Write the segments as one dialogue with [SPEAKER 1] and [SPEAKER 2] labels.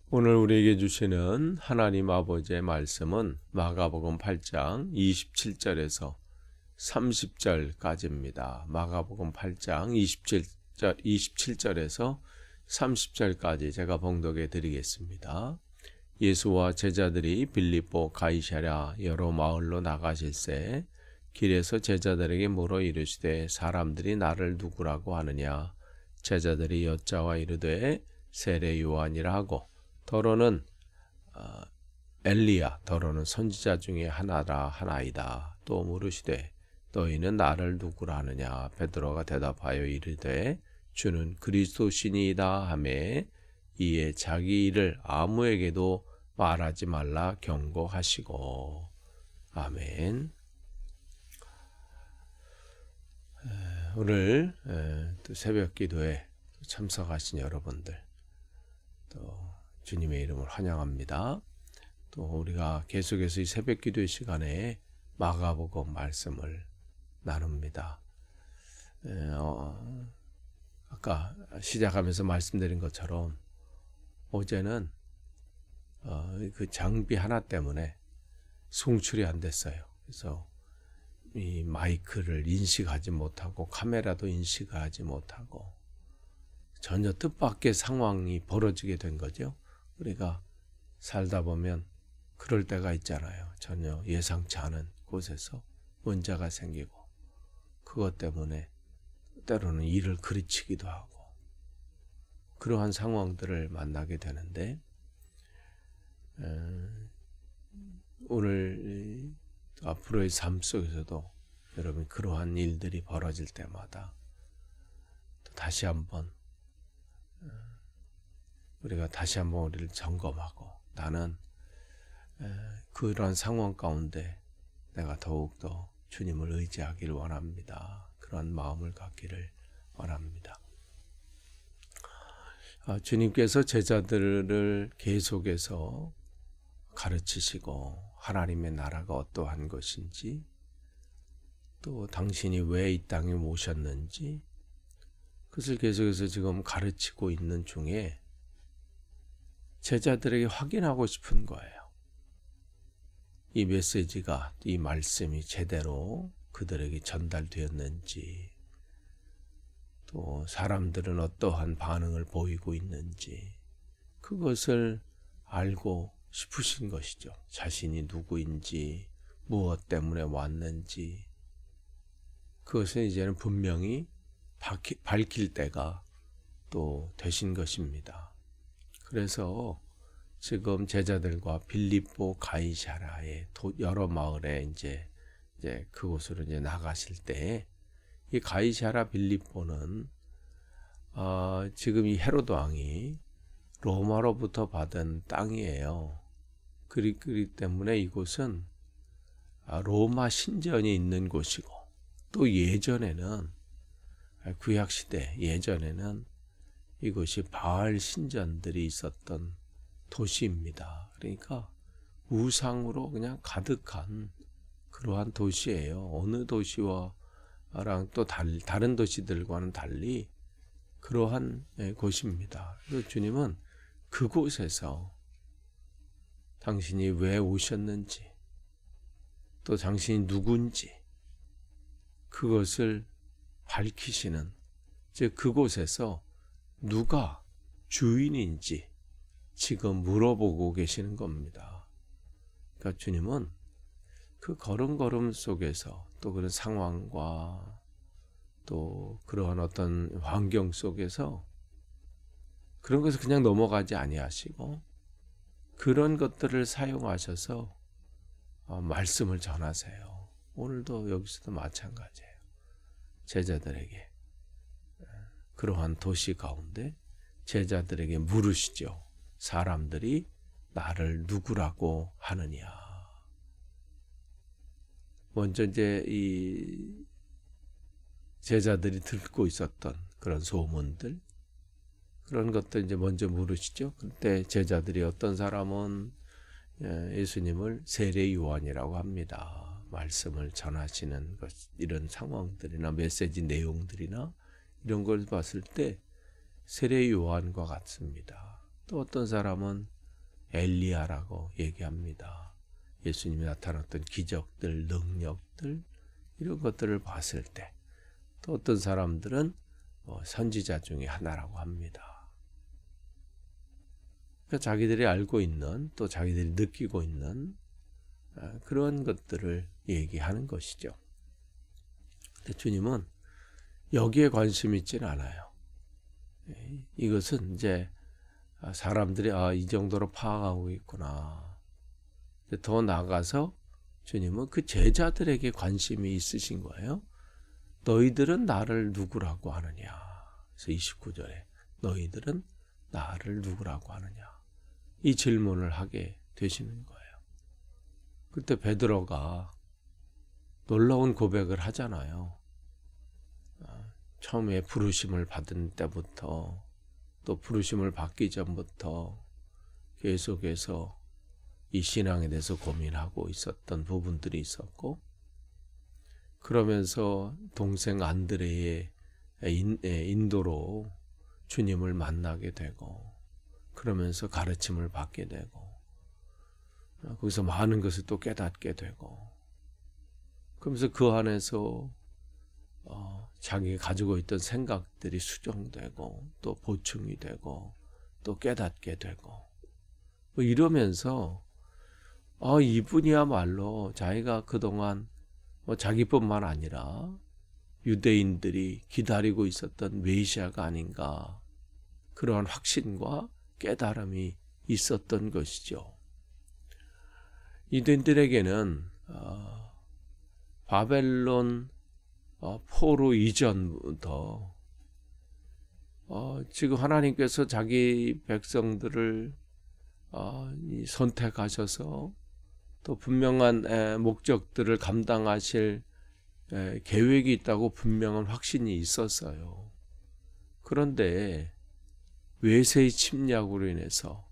[SPEAKER 1] 오늘 우리에게 주시는 하나님 아버지의 말씀은 마가복음 8장 27절에서 30절까지입니다. 마가복음 8장 27절에서 30절까지 제가 봉독해 드리겠습니다. 예수와 제자들이 빌립보 가이사랴 여러 마을로 나가실새 길에서 제자들에게 물어 이르시되 사람들이 나를 누구라고 하느냐. 제자들이 여짜와 이르되 세례 요한이라 하고 더러는 엘리야 더러는 선지자 중에 하나라 하나이다. 또 물으시되 너희는 나를 누구라 하느냐. 베드로가 대답하여 이르되 주는 그리스도시니이다 하매 이에 자기 일을 아무에게도 말하지 말라 경고하시고. 아멘. 오늘 또 새벽 기도에 참석하신 여러분들 또 주님의 이름을 환영합니다. 또 우리가 계속해서 이 새벽 기도의 시간에 마가복음 말씀을 나눕니다. 아까 시작하면서 말씀드린 것처럼 어제는 그 장비 하나 때문에 송출이 안 됐어요. 그래서 이 마이크를 인식하지 못하고 카메라도 인식하지 못하고 전혀 뜻밖의 상황이 벌어지게 된 거죠. 우리가 살다 보면 그럴 때가 있잖아요. 전혀 예상치 않은 곳에서 문제가 생기고 그것 때문에 때로는 일을 그르치기도 하고 그러한 상황들을 만나게 되는데 오늘 앞으로의 삶 속에서도 여러분 그러한 일들이 벌어질 때마다 또 다시 한번 우리가 다시 한번 우리를 점검하고 나는 그러한 상황 가운데 내가 더욱더 주님을 의지하기를 원합니다. 그런 마음을 갖기를 원합니다. 주님께서 제자들을 계속해서 가르치시고 하나님의 나라가 어떠한 것인지 또 당신이 왜 이 땅에 오셨는지 그것을 계속해서 지금 가르치고 있는 중에 제자들에게 확인하고 싶은 거예요. 이 메시지가, 이 말씀이 제대로 그들에게 전달되었는지, 또 사람들은 어떠한 반응을 보이고 있는지, 그것을 알고 싶으신 것이죠. 자신이 누구인지, 무엇 때문에 왔는지, 그것은 이제는 분명히 밝힐 때가 또 되신 것입니다. 그래서 지금 제자들과 빌립보 가이사랴의 여러 마을에 이제 그곳으로 이제 나가실 때 이 가이사랴 빌립보는 지금 이 헤로드 왕이 로마로부터 받은 땅이에요. 그렇기 때문에 이곳은 로마 신전이 있는 곳이고 또 예전에는 구약 시대 예전에는 이곳이 바알 신전들이 있었던 도시입니다. 그러니까 우상으로 그냥 가득한 그러한 도시예요. 어느 도시와랑 또 다른 도시들과는 달리 그러한 곳입니다. 그래서 주님은 그곳에서 당신이 왜 오셨는지 또 당신이 누군지 그것을 밝히시는 즉 그곳에서 누가 주인인지 지금 물어보고 계시는 겁니다. 그러니까 주님은 그 걸음걸음 속에서 또 그런 상황과 또 그러한 어떤 환경 속에서 그런 것을 그냥 넘어가지 아니하시고 그런 것들을 사용하셔서 말씀을 전하세요. 오늘도 여기서도 마찬가지예요. 제자들에게 그러한 도시 가운데 제자들에게 물으시죠. 사람들이 나를 누구라고 하느냐. 먼저 이제 이 제자들이 듣고 있었던 그런 소문들 그런 것들 이제 먼저 물으시죠. 그때 제자들이 어떤 사람은 예수님을 세례 요한이라고 합니다. 말씀을 전하시는 것 이런 상황들이나 메시지 내용들이나 이런 걸 봤을 때 세례 요한과 같습니다. 또 어떤 사람은 엘리야라고 얘기합니다. 예수님이 나타났던 기적들, 능력들 이런 것들을 봤을 때 또 어떤 사람들은 선지자 중에 하나라고 합니다. 그러니까 자기들이 알고 있는 또 자기들이 느끼고 있는 그런 것들을 얘기하는 것이죠. 근데 주님은 여기에 관심이 있지는 않아요. 이것은 이제 사람들이 이 정도로 파악하고 있구나. 더 나아가서 주님은 그 제자들에게 관심이 있으신 거예요. 너희들은 나를 누구라고 하느냐. 그래서 29절에 너희들은 나를 누구라고 하느냐. 이 질문을 하게 되시는 거예요. 그때 베드로가 놀라운 고백을 하잖아요. 처음에 부르심을 받은 때부터 또 부르심을 받기 전부터 계속해서 이 신앙에 대해서 고민하고 있었던 부분들이 있었고, 그러면서 동생 안드레의 인도로 주님을 만나게 되고, 그러면서 가르침을 받게 되고, 거기서 많은 것을 또 깨닫게 되고, 그러면서 그 안에서 자기가 가지고 있던 생각들이 수정되고 또 보충이 되고 또 깨닫게 되고 이러면서 이분이야말로 자기가 그동안 자기뿐만 아니라 유대인들이 기다리고 있었던 메시아가 아닌가, 그러한 확신과 깨달음이 있었던 것이죠. 유대인들에게는 바벨론 포로 이전부터 지금 하나님께서 자기 백성들을 선택하셔서 또 분명한 목적들을 감당하실 계획이 있다고 분명한 확신이 있었어요. 그런데 외세의 침략으로 인해서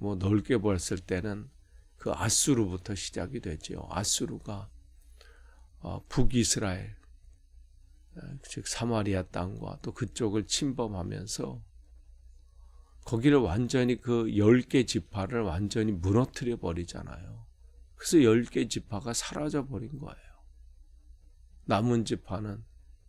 [SPEAKER 1] 넓게 봤을 때는 그 아수르부터 시작이 되죠. 아수르가 북이스라엘, 즉 사마리아 땅과 또 그쪽을 침범하면서 거기를 완전히 그 10개 지파를 완전히 무너뜨려 버리잖아요. 그래서 10개 지파가 사라져 버린 거예요. 남은 지파는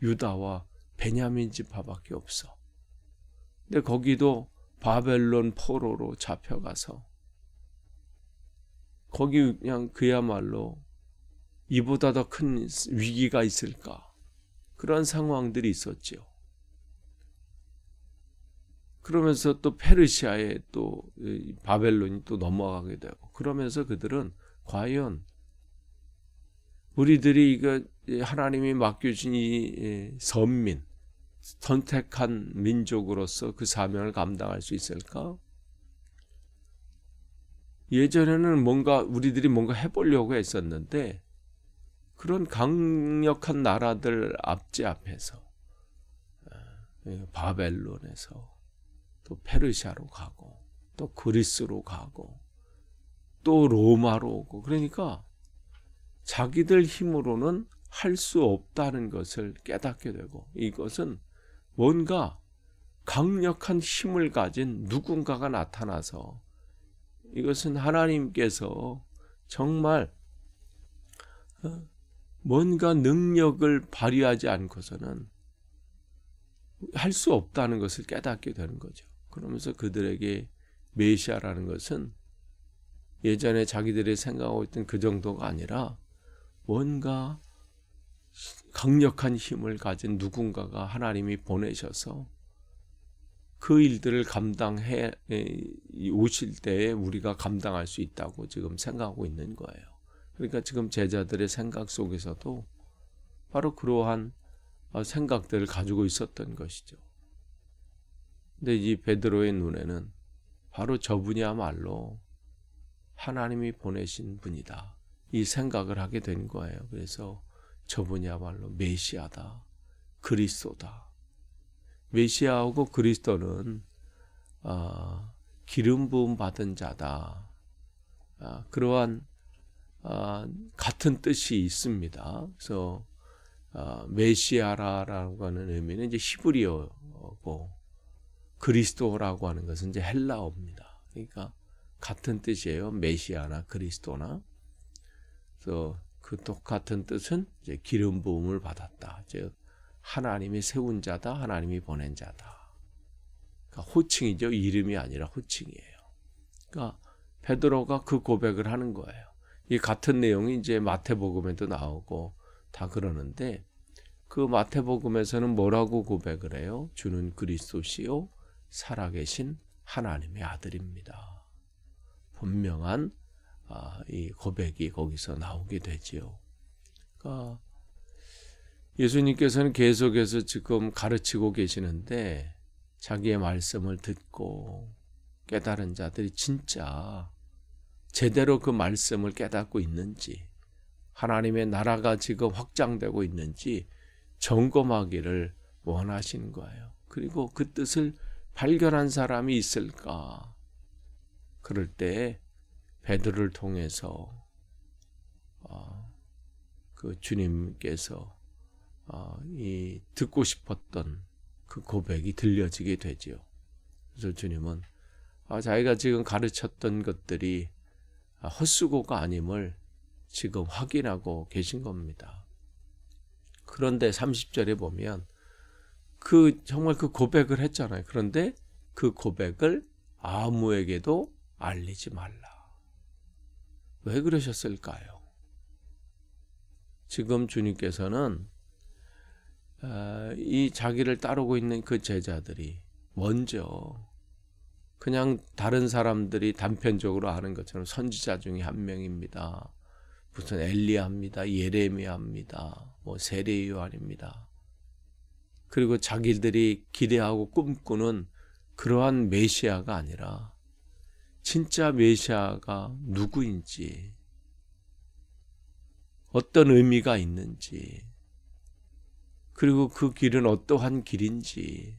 [SPEAKER 1] 유다와 베냐민 지파밖에 없어. 근데 거기도 바벨론 포로로 잡혀가서 거기 그냥 그야말로 이보다 더 큰 위기가 있을까? 그런 상황들이 있었죠. 그러면서 또 페르시아에 또 바벨론이 또 넘어가게 되고, 그러면서 그들은 과연 우리들이 하나님이 맡겨준 이 선민, 선택한 민족으로서 그 사명을 감당할 수 있을까? 예전에는 우리들이 뭔가 해보려고 했었는데, 그런 강력한 나라들 앞에서 바벨론에서 또 페르시아로 가고 또 그리스로 가고 또 로마로 오고, 그러니까 자기들 힘으로는 할 수 없다는 것을 깨닫게 되고, 이것은 뭔가 강력한 힘을 가진 누군가가 나타나서 이것은 하나님께서 정말 뭔가 능력을 발휘하지 않고서는 할 수 없다는 것을 깨닫게 되는 거죠. 그러면서 그들에게 메시아라는 것은 예전에 자기들이 생각하고 있던 그 정도가 아니라 뭔가 강력한 힘을 가진 누군가가 하나님이 보내셔서 그 일들을 감당해 오실 때에 우리가 감당할 수 있다고 지금 생각하고 있는 거예요. 그러니까 지금 제자들의 생각 속에서도 바로 그러한 생각들을 가지고 있었던 것이죠. 근데 이 베드로의 눈에는 바로 저분이야말로 하나님이 보내신 분이다, 이 생각을 하게 된 거예요. 그래서 저분이야말로 메시아다, 그리스도다. 메시아하고 그리스도는 기름 부음 받은 자다, 그러한 같은 뜻이 있습니다. 그래서 메시아라고 하는 의미는 이제 히브리어고, 그리스도라고 하는 것은 이제 헬라어입니다. 그러니까 같은 뜻이에요. 메시아나 그리스도나. 그래서 그 똑같은 뜻은 이제 기름 부음을 받았다. 즉 하나님이 세운 자다, 하나님이 보낸 자다. 그러니까 호칭이죠. 이름이 아니라 호칭이에요. 그러니까 베드로가 그 고백을 하는 거예요. 이 같은 내용이 이제 마태복음에도 나오고 다 그러는데 그 마태복음에서는 뭐라고 고백을 해요? 주는 그리스도시요 살아계신 하나님의 아들입니다. 분명한 이 고백이 거기서 나오게 되지요. 그러니까 예수님께서는 계속해서 지금 가르치고 계시는데 자기의 말씀을 듣고 깨달은 자들이 진짜 제대로 그 말씀을 깨닫고 있는지, 하나님의 나라가 지금 확장되고 있는지 점검하기를 원하시는 거예요. 그리고 그 뜻을 발견한 사람이 있을까? 그럴 때 베드로를 통해서 그 주님께서 이 듣고 싶었던 그 고백이 들려지게 되지요. 그래서 주님은 자기가 지금 가르쳤던 것들이 헛수고가 아님을 지금 확인하고 계신 겁니다. 그런데 30절에 보면 정말 그 고백을 했잖아요. 그런데 그 고백을 아무에게도 알리지 말라. 왜 그러셨을까요? 지금 주님께서는 이 자기를 따르고 있는 그 제자들이 먼저 그냥 다른 사람들이 단편적으로 아는 것처럼 선지자 중에 한 명입니다. 무슨 엘리야입니다. 예레미야입니다. 뭐 세례 요한입니다. 그리고 자기들이 기대하고 꿈꾸는 그러한 메시아가 아니라 진짜 메시아가 누구인지, 어떤 의미가 있는지, 그리고 그 길은 어떠한 길인지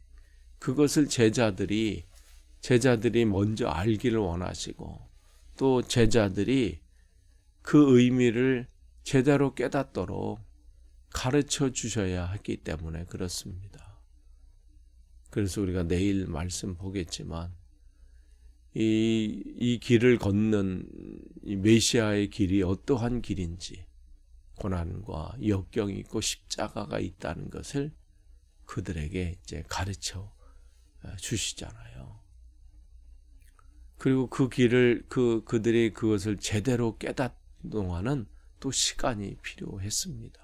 [SPEAKER 1] 그것을 제자들이 먼저 알기를 원하시고 또 제자들이 그 의미를 제대로 깨닫도록 가르쳐 주셔야 했기 때문에 그렇습니다. 그래서 우리가 내일 말씀 보겠지만 이 길을 걷는 이 메시아의 길이 어떠한 길인지, 고난과 역경이 있고 십자가가 있다는 것을 그들에게 이제 가르쳐 주시잖아요. 그리고 그 길을 그들이 그것을 제대로 깨닫는 동안은 또 시간이 필요했습니다.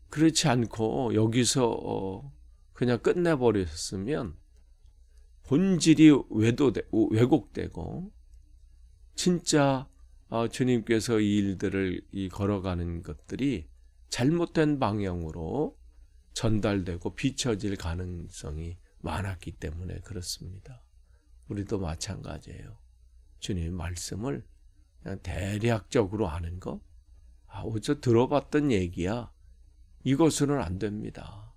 [SPEAKER 1] 그렇지 않고 여기서 그냥 끝내버렸으면 본질이 왜곡되고 진짜 주님께서 이 일들을 걸어가는 것들이 잘못된 방향으로 전달되고 비춰질 가능성이 많았기 때문에 그렇습니다. 우리도 마찬가지예요. 주님의 말씀을 그냥 대략적으로 아는 거, 어디서 들어봤던 얘기야. 이것으로는 안 됩니다.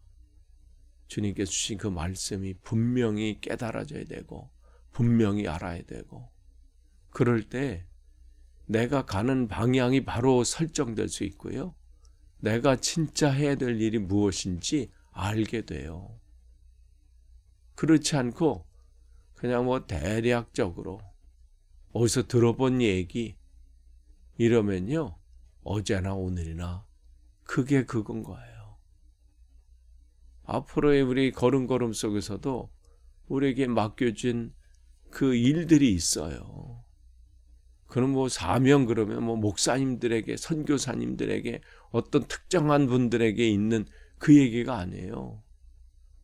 [SPEAKER 1] 주님께서 주신 그 말씀이 분명히 깨달아져야 되고 분명히 알아야 되고, 그럴 때 내가 가는 방향이 바로 설정될 수 있고요. 내가 진짜 해야 될 일이 무엇인지 알게 돼요. 그렇지 않고 그냥 뭐 대략적으로 어디서 들어본 얘기 이러면요, 어제나 오늘이나 그게 그건 거예요. 앞으로의 우리 걸음걸음 속에서도 우리에게 맡겨진 그 일들이 있어요. 그럼 뭐 사명 그러면 뭐 목사님들에게, 선교사님들에게, 어떤 특정한 분들에게 있는 그 얘기가 아니에요.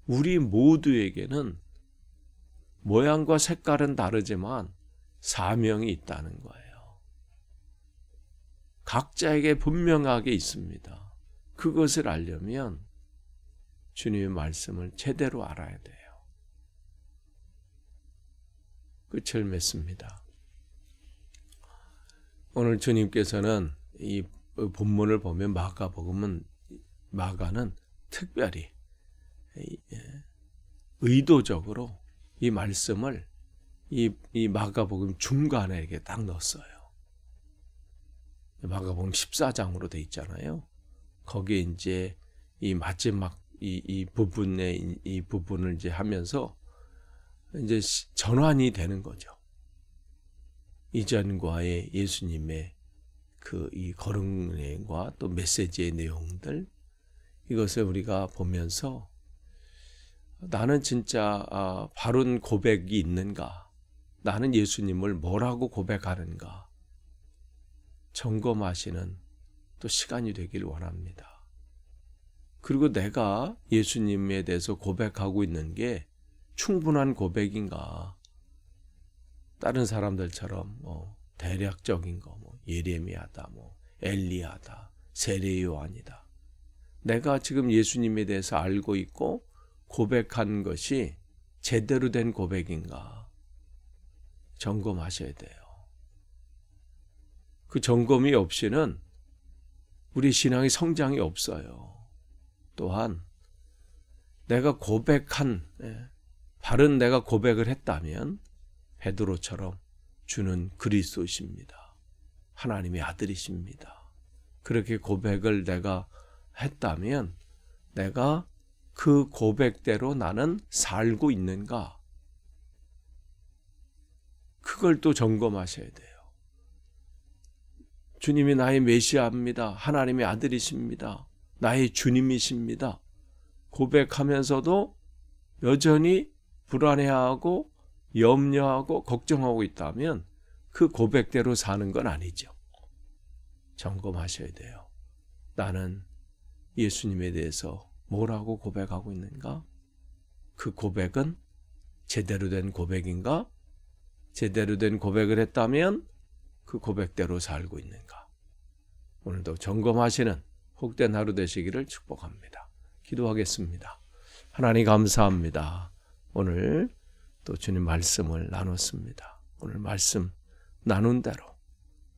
[SPEAKER 1] 우리 모두에게는 모양과 색깔은 다르지만 사명이 있다는 거예요. 각자에게 분명하게 있습니다. 그것을 알려면 주님의 말씀을 제대로 알아야 돼요. 끝을 맺습니다. 오늘 주님께서는 이 본문을 보면 마가는 특별히 의도적으로 이 말씀을 이 마가복음 중간에 이렇게 딱 넣었어요. 마가복음 14장으로 돼 있잖아요. 거기에 이제 이 마지막 이 부분을 이제 하면서 이제 전환이 되는 거죠. 이전과의 예수님의 이 걸음과 또 메시지의 내용들, 이것을 우리가 보면서 나는 진짜 바른 고백이 있는가? 나는 예수님을 뭐라고 고백하는가? 점검하시는 또 시간이 되길 원합니다. 그리고 내가 예수님에 대해서 고백하고 있는 게 충분한 고백인가? 다른 사람들처럼 대략적인 거, 예레미야다, 엘리야다, 세례 요한이다. 내가 지금 예수님에 대해서 알고 있고 고백한 것이 제대로 된 고백인가? 점검하셔야 돼요. 그 점검이 없이는 우리 신앙의 성장이 없어요. 또한 내가 바른 내가 고백을 했다면 베드로처럼 주는 그리스도이십니다. 하나님의 아들이십니다. 그렇게 고백을 내가 했다면 내가 그 고백대로 나는 살고 있는가? 그걸 또 점검하셔야 돼요. 주님이 나의 메시아입니다. 하나님의 아들이십니다. 나의 주님이십니다. 고백하면서도 여전히 불안해하고 염려하고 걱정하고 있다면 그 고백대로 사는 건 아니죠. 점검하셔야 돼요. 나는 예수님에 대해서 뭐라고 고백하고 있는가? 그 고백은 제대로 된 고백인가? 제대로 된 고백을 했다면 그 고백대로 살고 있는가? 오늘도 점검하시는 복된 하루 되시기를 축복합니다. 기도하겠습니다. 하나님 감사합니다. 오늘 또 주님 말씀을 나눴습니다. 오늘 말씀 나눈 대로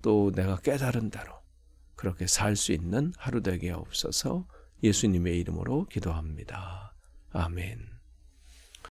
[SPEAKER 1] 또 내가 깨달은 대로 그렇게 살 수 있는 하루 되게 하옵소서. 예수님의 이름으로 기도합니다. 아멘.